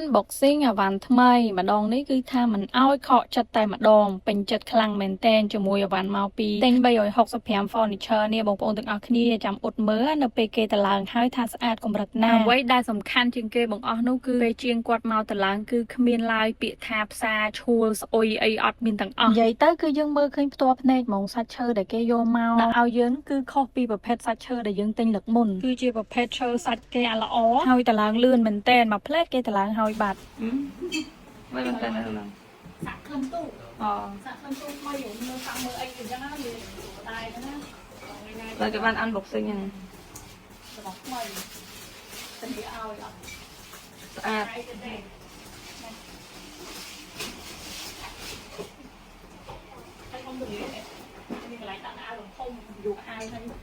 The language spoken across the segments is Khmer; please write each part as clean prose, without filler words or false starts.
unboxing អាវ៉ាន់ថ្មីម្ដងនេះគឺថាមិនអោយខកចិត្តតែម្ដងពេញចិត្តខ្លាំងមែនតែនជាមួយអាវ៉ាន់មកពីទិញ365 furniture នេះបងប្អូនទាំងអស់គ្នាចាំអ៊ុតមើលនៅពេលគេតឡើងហើយថាស្អាតកម្រិតណាអ្វីដែលសំខាន់ជាងគេបងអស់នោះគឺពេលជាងគាត់មកតឡើងគឺគ្មានឡើយពាក្យថាផ្សារឈួលស្អុយអីអត់មានទាំងអស់និយាយទៅគឺយើងមើលឃើញផ្ទាល់ភ្នែកហ្មងសាច់ឈើដែលគេយកមកដាក់ឲ្យយើងគឺខុសពីប្រភេទសាច់ឈើដែលយើងទិញលើកមុនគឺជាប្រភេទឈើសាច់គេអាល្អហើយតឡើងលឿនមែនតែនមកផ្លែគេតឡើងហើយបាត់មិនមែនតែឡើងសាក់ខ្លឹមទូសាក់ខ្លឹមទូថ្មីយើងសាក់មើលអីអញ្ចឹងណាវាដែរណាតែគេបាន unboxing ហ្នឹងរបស់ថ្មីតែវាឲ្យអត់ស្អាត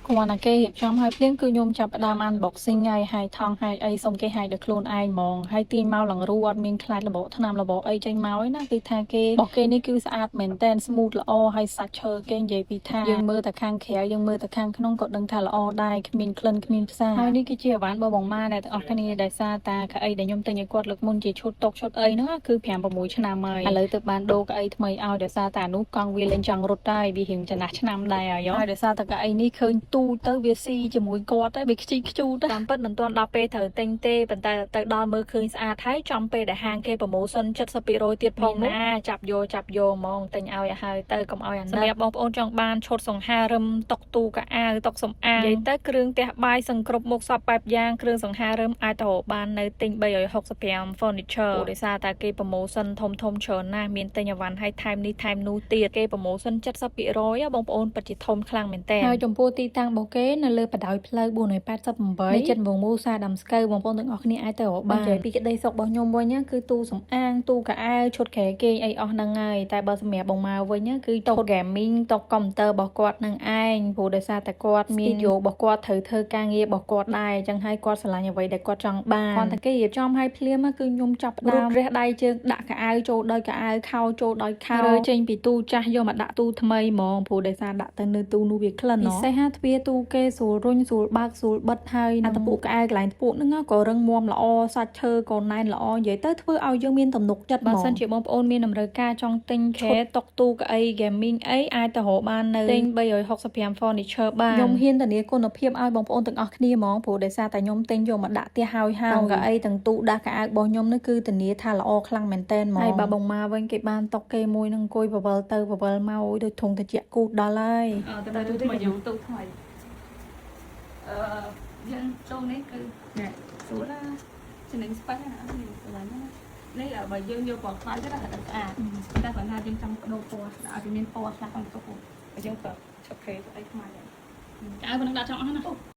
គាត់ណាគេរៀបចំឲ្យភ្លាមគឺខ្ញុំចាប់ផ្ដើម unboxing ហើយថងហើយអីសុំគេឲ្យដល់ខ្លួនឯងហ្មងហើយទាញមកឡើងរូអត់មានខ្លាចរបកថ្នាំរបកអីចេញមកឯណាគឺថាគេរបស់គេនេះគឺស្អាតមែនតែន smooth ល្អហើយសាច់ឈើគេនិយាយពីថាយើងមើលតែខាងក្រៅយើងមើលតែខាងក្នុងក៏ដឹងថាល្អដែរគ្មានក្លិនគ្មានផ្សាហើយនេះគឺជាអាវ៉ាន់បងម៉ាដែលទាំងអស់គ្នាដែលសារតាកៅអីដែលខ្ញុំទិញឲ្យគាត់លើកមុនជាឈុតតុកឈុតអីហ្នឹងគឺ5-6 ឆ្នាំហើយឥឡូវទៅបានដូរកៅអីថ្មីឲ្យដោយសារតែនោះកង់វាលេងចង់រត់ដែរវារៀងចំណាស់ឆ្នាំដែរហើយដោយសារតែកៅអីនេះឃើញទូទៅវាស៊ីជាមួយគាត់ទៅវាខ្ជីខ្ជូទៅតាមពិតមិនទាន់ដល់ពេលត្រូវទិញទេប៉ុន្តែទៅដល់មើលឃើញស្អាតហើយចំពេលដែលហាងគេប្រម៉ូសិន 70% ទៀតផងណាចាប់យកហ្មងទិញឲ្យហើយទៅកុំឲ្យអាណិតសម្រាប់បងប្អូនចង់បានឈុតសង្ហារឹមតុកទូកៅអៅតុកសំអាងនិយាយទៅគ្រឿងផ្ទះបាយសង្គ្រប់មុខសពបែបយ៉ាងគ្រឿងសង្ហារឹមអាចទៅបាននៅទិញ365 furniture ដោយសារតែគេប្រម៉ូសិនធំច្រើនណាស់មានទិញអីវ៉ាន់ឲ្យថែមនេះថែមនោះទៀតគេប្រម៉ូសិន 70% បងប្អូនពិតជាធំខ្លាំងមែនតើហើយចំពោះទីតាំងរបស់គេនៅលើបណ្ដោយផ្លូវ488នៅចិត្តវងមូសាដាំស្កូវបងប្អូនទាំងអស់គ្នាអាចទៅរកបាននិយាយពីក្តីសុខរបស់ខ្ញុំវិញគឺទូសំអាងទូកៅអៅឈុតក្រែគេអីអស់ហ្នឹងហើយតែបើសម្រាប់បងម៉ៅវិញគឺតុ gaming តុកុំព្យូទ័ររបស់គាត់នឹងឯងព្រោះដោយសារតែគាត់មានយោរបស់គាត់ត្រូវធ្វើការងាររបស់គាត់ដែរអញ្ចឹងហើយគាត់ឆ្លាញ់អ្វីដែលគាត់ចង់បានគាត់តែគេរៀបចំឲ្យភ្លាមគឺខ្ញុំចាប់ផ្ដើមរះដៃជើងដាក់កៅអៅចូលដោយកៅអៅខោចូលដោយខោរើចេញពីទូចាស់យកមកដាក់ទូថ្មីហ្មងព្រោះដោយសារដាក់ទៅនៅទូនោះវាក្លិនពិសេសទ្វារទូគេស្រួលរុញស្រួលបើកស្រួលបិទហើយអាតពុកកៅអៅកន្លែងពុកហ្នឹងក៏រឹងមាំល្អសាច់ឈើក៏ណែនល្អនិយាយទៅធ្វើឲ្យយើងមានទំនុកចិត្តបើសិនជាបងប្អូនមានតម្រូវការចង់ទិញខែតុកទូកៅអី gaming អីអាចទៅរកបាននៅទិញ365 furniture បានខ្ញុំហ៊ានធានាគុណភាពឲ្យបងប្អូនទាំងអស់គ្នាហ្មងព្រោះដោយសារតែខ្ញុំទិញយកមកដាក់ផ្ទះហើយទាំងកៅអីទាំងទូដាក់កៅអៅរបស់ខ្ញុំនេះគឺធានាថាល្អខ្លាំងមែនតែនហ្មងហើយបើបងម៉ាវិញគេបានតុកគេមួយនឹងអង្គុយបវលទៅបវលមកដូចធុងតិចគូតដល់ហើយតែទូថ្មីយើងទូថ្មីយើងចូលនេះគឺស្រួលណាចំណេញស្ប៉ែណានេះកន្លែងនេះបើយើងយកពណ៌ខ្មៅទៅដាក់ស្អាតតែគាត់ថាយើងចង់បដូរពណ៌ឲ្យវាមានពណ៌ខ្លះក្នុងតុកយើងទៅឈប់ខេអីខ្មៅដែរកៅប៉ុណ្ណឹងដាក់ចង់អស់ណា